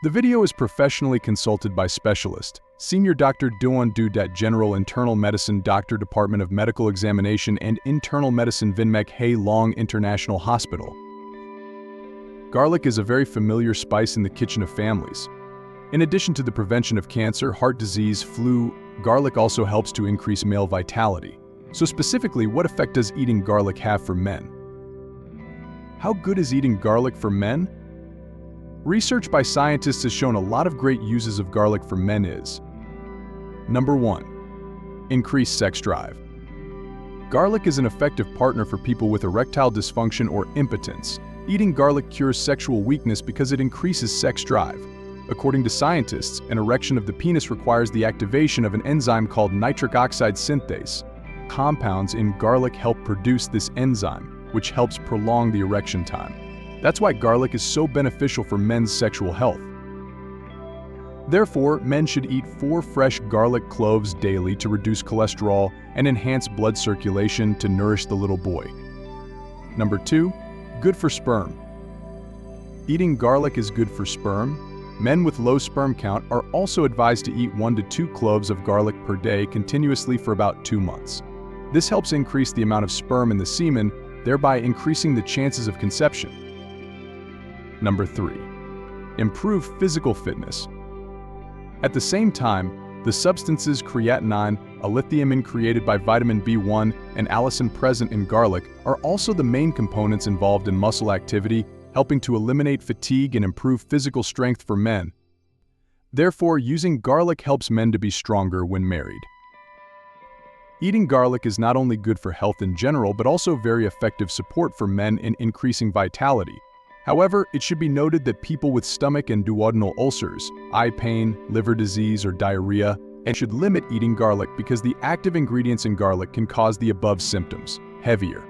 The video is professionally consulted by specialist, Senior Dr. Duan Dudat General Internal Medicine Doctor Department of Medical Examination and Internal Medicine Vinmec Hai Long International Hospital. Garlic is a very familiar spice in the kitchen of families. In addition to the prevention of cancer, heart disease, flu, garlic also helps to increase male vitality. So specifically, what effect does eating garlic have for men? How good is eating garlic for men? Research by scientists has shown a lot of great uses of garlic for men is: Number 1. Increase sex drive. Garlic is an effective partner for people with erectile dysfunction or impotence. Eating garlic cures sexual weakness because it increases sex drive. According to scientists, an erection of the penis requires the activation of an enzyme called nitric oxide synthase. Compounds in garlic help produce this enzyme, which helps prolong the erection time. That's why garlic is so beneficial for men's sexual health. Therefore, men should eat 4 fresh garlic cloves daily to reduce cholesterol and enhance blood circulation to nourish the little boy. Number 2. Good for sperm. Eating garlic is good for sperm. Men with low sperm count are also advised to eat 1 to 2 cloves of garlic per day continuously for about 2 months. This helps increase the amount of sperm in the semen, thereby increasing the chances of conception. Number 3. Improve physical fitness. At the same time, the substances creatinine, allicin created by vitamin B1, and allicin present in garlic are also the main components involved in muscle activity, helping to eliminate fatigue and improve physical strength for men. Therefore, using garlic helps men to be stronger when married. Eating garlic is not only good for health in general, but also very effective support for men in increasing vitality. However, it should be noted that people with stomach and duodenal ulcers, eye pain, liver disease, or diarrhea, and should limit eating garlic because the active ingredients in garlic can cause the above symptoms: heavier,